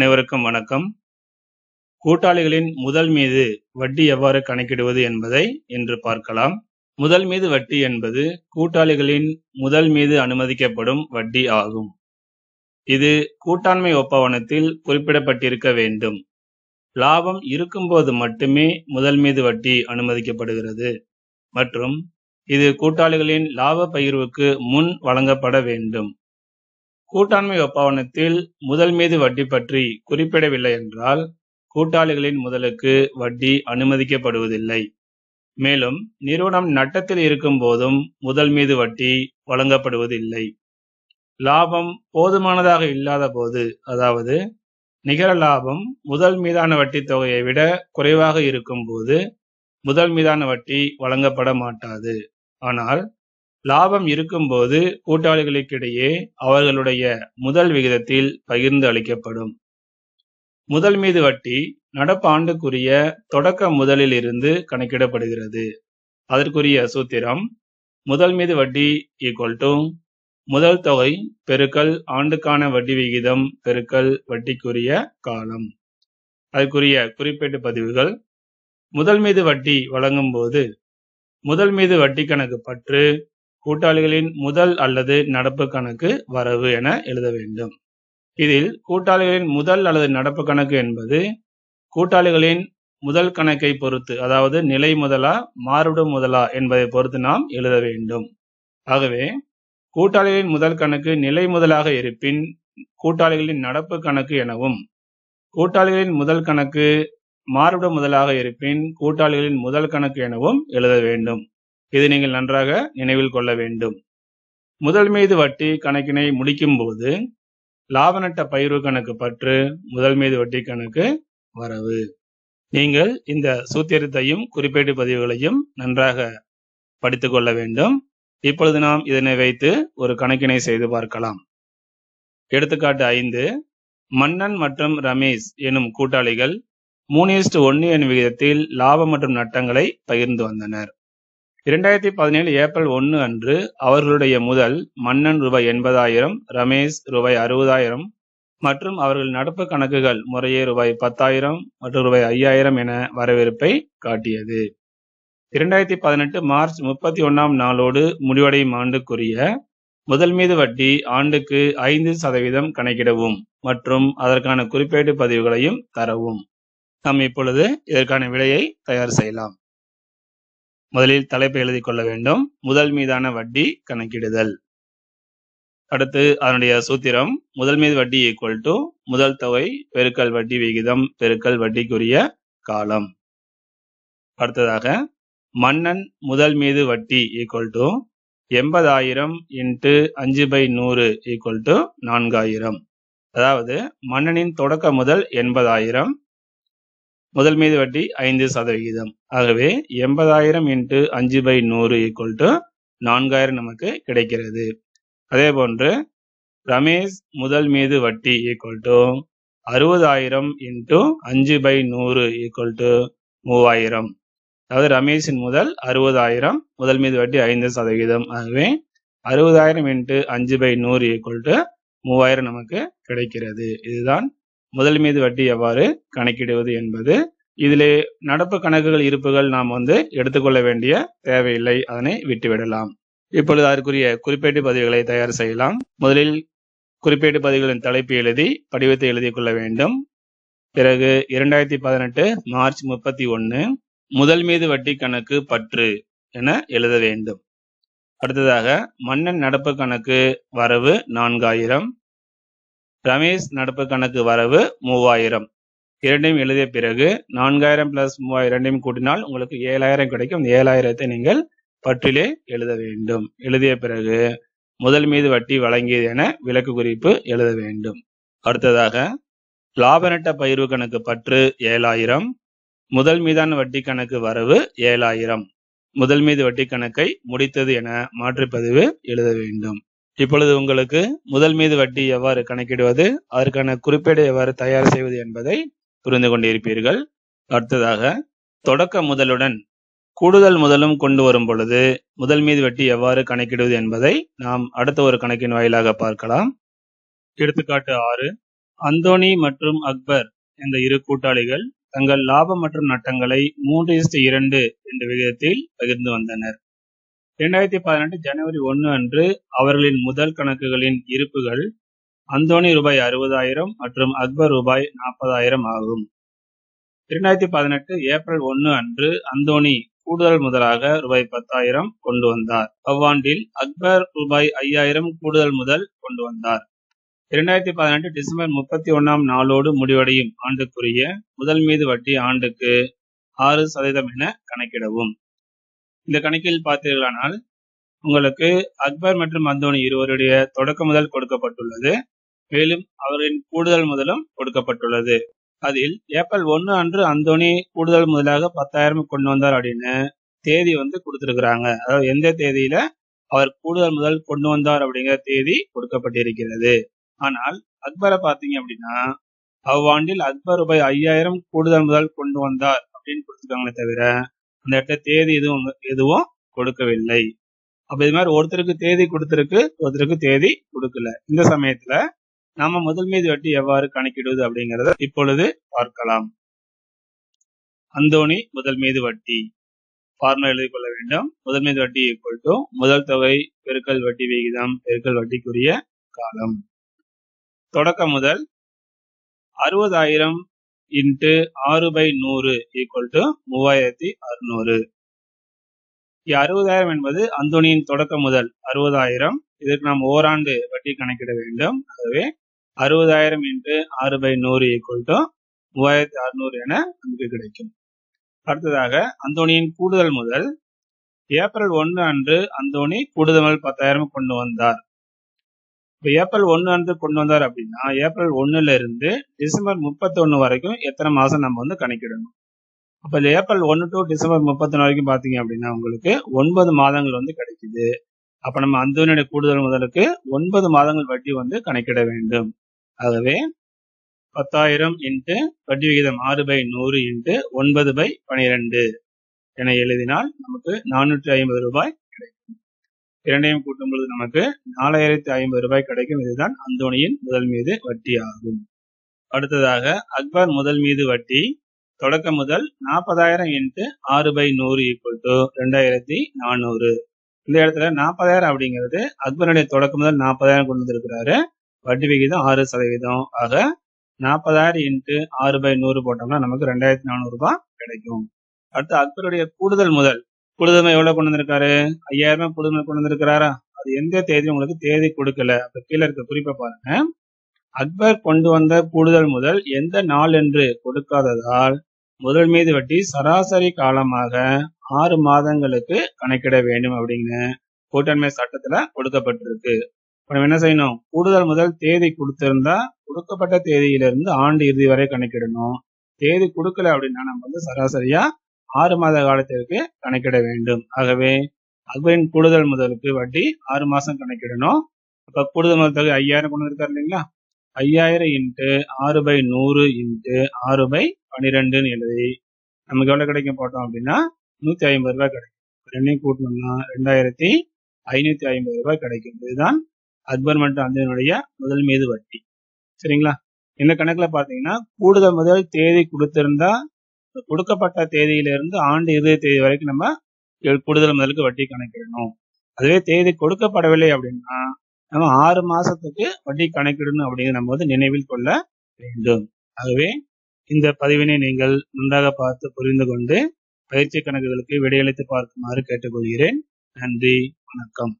அனைவருக்கும் வணக்கம். கூட்டாளிகளின் முதல் மீது வட்டி எவ்வாறு கணக்கிடுவது என்பதை இன்று பார்க்கலாம். முதல் மீது வட்டி என்பது கூட்டாளிகளின் முதல் மீது அனுமதிக்கப்படும் வட்டி ஆகும். இது கூட்டாண்மை ஒப்பந்தத்தில் குறிப்பிடப்பட்டிருக்க வேண்டும். லாபம் இருக்கும்போது மட்டுமே முதல் மீது வட்டி அனுமதிக்கப்படுகிறது மற்றும் இது கூட்டாளிகளின் லாப பகிர்வுக்கு முன் வழங்கப்பட வேண்டும். கூட்டாண்மை ஒப்பந்தத்தில் முதல் மீது வட்டி பற்றி குறிப்பிடவில்லை என்றால் கூட்டாளிகளின் முதலுக்கு வட்டி அனுமதிக்கப்படுவதில்லை. மேலும் நிறுவனம் நட்டத்தில் இருக்கும் போதும் முதல் மீது வட்டி வழங்கப்படுவதில்லை. லாபம் போதுமானதாக இல்லாத போது, அதாவது நிகர லாபம் முதல் மீதான வட்டி தொகையை விட குறைவாக இருக்கும் போது முதல் மீதான வட்டி வழங்கப்பட மாட்டாது. ஆனால் லாபம் இருக்கும்போது கூட்டாளிகளுக்கிடையே அவர்களுடைய முதல் விகிதத்தில் பகிர்ந்து அளிக்கப்படும். முதல் மீது வட்டி நடப்பு ஆண்டுக்குரிய தொடக்க முதலில் இருந்து கணக்கிடப்படுகிறது. அதற்குரிய சூத்திரம் முதல் மீது வட்டி = முதல் தொகை பெருக்கல் ஆண்டுக்கான வட்டி விகிதம் பெருக்கல் வட்டிக்குரிய காலம். அதற்குரிய குறிப்பேட்டு பதிவுகள்: முதல் மீது வட்டி வழங்கும் போது முதல் மீது வட்டி கணக்கு பற்று கூட்டாளிகளின் முதல் அல்லது நடப்பு கணக்கு வரவு என எழுத வேண்டும். இதில் கூட்டாளிகளின் முதல் அல்லது நடப்பு கணக்கு என்பது கூட்டாளிகளின் முதல் கணக்கை பொறுத்து, அதாவது நிலை முதலா மாறுபடும் முதலா என்பதை பொறுத்து நாம் எழுத வேண்டும். ஆகவே கூட்டாளிகளின் முதல் கணக்கு நிலை முதலாக இருப்பின் கூட்டாளிகளின் நடப்பு கணக்கு எனவும், கூட்டாளிகளின் முதல் கணக்கு மாறுபடும் முதலாக இருப்பின் கூட்டாளிகளின் முதல் கணக்கு எனவும் எழுத வேண்டும். இது நீங்கள் நன்றாக நினைவில் கொள்ள வேண்டும். முதல் மீது வட்டி கணக்கினை முடிக்கும் போது லாப நட்ட பகிர்வு கணக்கு பற்று முதல் மீது வட்டி கணக்கு வரவு. நீங்கள் இந்த சூத்திரத்தையும் குறிப்பேட்டு பதிவுகளையும் நன்றாக படித்துக் கொள்ள வேண்டும். இப்பொழுது நாம் இதனை வைத்து ஒரு கணக்கினை செய்து பார்க்கலாம். எடுத்துக்காட்டு 5. மன்னன் மற்றும் ரமேஷ் எனும் கூட்டாளிகள் 3:1 எனும் விகிதத்தில் லாபம் மற்றும் நட்டங்களை பகிர்ந்து வந்தனர். 2017 ஏப்ரல் 1 அன்று அவர்களுடைய முதல் மன்னன் ரூபாய் 80,000, ரமேஷ் ரூபாய் 60,000 மற்றும் அவர்கள் நடப்பு கணக்குகள் முறையே ரூபாய் 10,000 மற்றும் ரூபாய் 5,000 என வரவிருப்பை காட்டியது. 2018 மார்ச் 31ஆம் நாளோடு முடிவடையும் ஆண்டுக்குரிய முதல் மீது வட்டி ஆண்டுக்கு 5% கணக்கிடவும் மற்றும் அதற்கான குறிப்பேட்டு பதிவுகளையும் தரவும். நாம் இப்பொழுது இதற்கான விடையை தயார் செய்யலாம். முதலில் தலைப்பை எழுதி கொள்ள வேண்டும். முதல் மீதான வட்டி கணக்கிடுதல். அடுத்து அதனுடைய சூத்திரம் முதல் மீது வட்டி = முதல் தொகை பெருக்கல் வட்டி விகிதம் பெருக்கல் வட்டிக்குரிய காலம். அடுத்ததாக மன்னன் முதல் மீது வட்டி = 80,000 × 5/100 = 4,000. அதாவது மன்னனின் தொடக்க முதல் 80,000, முதல் மீது வட்டி 5%. ஆகவே 80,000 × 5/100 = 4,000 நமக்கு கிடைக்கிறது. அதே போன்று ரமேஷ் முதல் மீது வட்டி = 60,000 × 5/100 = 3,000. அதாவது ரமேஷின் முதல் 60,000, முதல் மீது வட்டி 5%. ஆகவே 60,000 × 5/100 = 3,000 நமக்கு கிடைக்கிறது. இதுதான் முதல் மீது வட்டி எவ்வாறு கணக்கிடுவது என்பது. இதிலே நடப்பு கணக்குகள் இருப்புகள் நாம் எடுத்துக்கொள்ள வேண்டிய தேவையில்லை, அதனை விட்டுவிடலாம். இப்பொழுது அதற்குரிய குறிப்பேட்டு பதிவுகளை தயார் செய்யலாம். முதலில் குறிப்பேட்டு பதிவுகளின் தலைப்பு எழுதி படிவத்தை எழுதி கொள்ள வேண்டும். பிறகு 2018 மார்ச் 31 முதல் மீது வட்டி கணக்கு பற்று என எழுத வேண்டும். அடுத்ததாக மன்னன் நடப்பு கணக்கு வரவு 4,000, ரமேஷ் நடப்பு கணக்கு வரவு 3,000. இரண்டையும் எழுதிய பிறகு 4,000 + 3,000 இரண்டையும் கூட்டினால் உங்களுக்கு 7,000 கிடைக்கும். 7,000ஐ நீங்கள் பற்றிலே எழுத வேண்டும். எழுதிய பிறகு முதல் மீது வட்டி வழங்கியது என விளக்கு குறிப்பு எழுத வேண்டும். அடுத்ததாக லாப நட்ட பகிர்வு கணக்கு பற்று 7,000, முதல் மீதான வட்டி கணக்கு வரவு 7,000, முதல் மீது வட்டி கணக்கை முடித்தது என மாற்றுப்பதிவு எழுத வேண்டும். இப்பொழுது உங்களுக்கு முதல் மீது வட்டி எவ்வாறு கணக்கிடுவது, அதற்கான குறிப்பேடு எவ்வாறு தயார் செய்வது என்பதை புரிந்து கொண்டிருப்பீர்கள். அடுத்ததாக தொடக்க முதலுடன் கூடுதல் முதலும் கொண்டு வரும் பொழுது முதல் மீது வட்டி எவ்வாறு கணக்கிடுவது என்பதை நாம் அடுத்த ஒரு கணக்கின் வாயிலாக பார்க்கலாம். எடுத்துக்காட்டு 6. அந்தோணி மற்றும் அக்பர் என்ற இரு கூட்டாளிகள் தங்கள் லாபம் மற்றும் நட்டங்களை 3:2 என்ற விகிதத்தில் பகிர்ந்து வந்தனர். 2018 ஜனவரி 1 அன்று அவர்களின் முதல் கணக்குகளின் இருப்புகள் அந்தோணி ரூபாய் 60,000 மற்றும் அக்பர் ரூபாய் 40,000 ஆகும். 2018 ஏப்ரல் 1 அன்று அந்தோணி கூடுதல் முதலாக ரூபாய் 10,000 கொண்டு வந்தார். அவ்வாண்டில் அக்பர் ரூபாய் 5,000 கூடுதல் முதல் கொண்டு வந்தார். 2018 டிசம்பர் 31ஆம் நாளோடு முடிவடையும் ஆண்டுக்குரிய முதல் மீது வட்டி ஆண்டுக்கு 6% என கணக்கிடவும். இந்த கணக்கில் பார்த்தீர்களானால் உங்களுக்கு அக்பர் மற்றும் அந்தோணி இருவருடைய தொடக்க முதல் கொடுக்கப்பட்டுள்ளது. மேலும் அவரின் கூடுதல் முதலும் கொடுக்கப்பட்டுள்ளது. அதில் ஏப்ரல் 1 அன்று அந்தோணி கூடுதல் முதலாக 10,000 கொண்டு வந்தார் அப்படின்னு தேதி கொடுத்திருக்கிறாங்க. அதாவது எந்த தேதியில அவர் கூடுதல் முதல் கொண்டு வந்தார் அப்படிங்கிற தேதி கொடுக்கப்பட்டிருக்கிறது. ஆனால் அக்பரை பார்த்தீங்க அப்படின்னா அவ்வாண்டில் அக்பர் ரூபாய் 5,000 கூடுதல் முதல் கொண்டு வந்தார் அப்படின்னு கொடுத்துருக்காங்களே தவிர அந்த இடத்துல தேதி எதுவும் கொடுக்கவில்லை. அப்ப இது மாதிரி ஒருத்தருக்கு தேதி கொடுத்திருக்கு, ஒருத்தருக்கு தேதி கொடுக்கல. இந்த சமயத்துல நாம முதல் மீது வட்டி எவ்வாறு கணக்கிடுவது அப்படிங்கறத இப்பொழுது பார்க்கலாம். அந்தோணி முதல் மீது வட்டி ஃபார்முலா எழுதிக் கொள்ள வேண்டும். முதல் மீது வட்டி ஈக்குவல் டு முதல் தொகை பெருக்கல் வட்டி விகிதம் பெருக்கல் வட்டிக்குரிய காலம். தொடக்க முதல் 60,000 இன்ட்டு 6/100 ஈக்குவல் டு 3,600. 60,000 என்பது அந்தோணியின் தொடக்க முதல் 60,000. இதற்கு நாம் ஓராண்டு வட்டி கணக்கிட வேண்டும். ஆகவே 60,000 இன்ட்டு 6/100 ஈக்குவல் டு 3,600 என நமக்கு கிடைக்கும். அடுத்ததாக அந்தோணியின் கூடுதல் முதல் ஏப்ரல் 1 அன்று அந்தோணி கூடுதல் முதல் 10,000 கொண்டு வந்தார். இப்ப ஏப்ரல் 1 அன்று கொண்டு வந்தார் அப்படின்னா ஏப்ரல் 1ல இருந்து டிசம்பர் 31 வரைக்கும் எத்தனை மாசம் நம்ம கணக்கிடணும். அப்ப ஏப்ரல் 1 டு டிசம்பர் 31 வரைக்கும் பாத்தீங்க அப்படின்னா உங்களுக்கு 9 மாதங்கள் கிடைக்குது. அப்ப நம்ம அந்தோனியோட கூடுதல் முதலுக்கு 9 மாதங்கள் வட்டி கணக்கிட வேண்டும். ஆகவே 10,000 இன்ட்டு வட்டி விகிதம் 6/100 இன்ட்டு 9/12 என எழுதினால் நமக்கு 450 ரூபாய் கிடைக்கும். இரண்டையும் கூட்டும் பொழுது நமக்கு 4,050 ரூபாய் கிடைக்கும். இதுதான் அந்தோணியின் முதல் மீது வட்டி ஆகும். அடுத்ததாக அக்பர் முதல் மீது வட்டி தொடக்க முதல் 40,000 இன்ட்டு 6/100 ஈக்குவல் டு 2,400. இந்த இடத்துல 40,000 அப்படிங்கிறது அக்பருடைய தொடக்க முதல் 40,000 கொண்டு வந்திருக்கிறாரு. வட்டி விகிதம் 6%. ஆக 40,000 இன்ட்டு 6/100 போட்டோம்னா நமக்கு 2,400 ரூபாய் கிடைக்கும். அடுத்து அக்பருடைய கூடுதல் முதல் எவ்வளவு கொண்டு வந்திருக்காரு? 5,000 கூடுதல் கொண்டு வந்திருக்கிறாரா? அது எந்த தேதி உங்களுக்கு தேதி கொடுக்கல. அப்ப கீழே இருக்க குறிப்பை பாருங்க. அக்பர் கொண்டு வந்த கூடுதல் முதல் எந்த நாள் என்று கொடுக்காததால் முதல் மீது வட்டி சராசரி காலமாக 6 மாதங்களுக்கு கணக்கிட வேண்டும் அப்படின்னு கூட்டாண்மை சட்டத்துல கொடுக்கப்பட்டிருக்கு. இப்ப நம்ம என்ன செய்யணும்? கூடுதல் முதல் தேதி கொடுத்திருந்தா கொடுக்கப்பட்ட தேதியிலிருந்து ஆண்டு இறுதி வரை கணக்கிடணும். தேதி கொடுக்கல அப்படின்னா நம்ம சராசரியா 6 மாத காலத்திற்கு கணக்கிட வேண்டும். ஆகவே அக்பரின் கூடுதல் முதலுக்கு வட்டி 6 மாசம் கணக்கிடணும். அப்ப கூடுதல் முதல் தொகை 5,000 கொண்டு இருக்காரு இல்லைங்களா? 5,000 இன்ட்டு 6/100 இன்ட்டு 6/12 எழுதி நமக்கு எவ்வளவு கிடைக்கும் போட்டோம் அப்படின்னா 150 ரூபாய் கிடைக்கும். ரெண்டையும் கூட்டணும்னா 2,550 ரூபாய் கிடைக்கும். இதுதான் அக்பர் மற்றும் அந்தோனியுடைய முதல் மீது வட்டி. சரிங்களா? இந்த கணக்குல பாத்தீங்கன்னா கூடுதல் முதல் தேதி கொடுத்திருந்தா கொடுக்கப்பட்ட தேதியிலிருந்து ஆண்டு இறுதி தேதி வரைக்கும் நம்ம கூடுதல் முதலுக்கு வட்டி கணக்கிடணும். அதுவே தேதி கொடுக்கப்படவில்லை அப்படின்னா நம்ம 6 மாசத்துக்கு வட்டி கணக்கிடணும் அப்படிங்கிறது நம்ம நினைவில் கொள்ள வேண்டும். ஆகவே இந்த பதிவினை நீங்கள் நன்றாக பார்த்து புரிந்து கொண்டு பயிற்சி கணக்குகளுக்கு விடையளித்து பார்க்குமாறு கேட்டுக்கொள்கிறேன். நன்றி, வணக்கம்.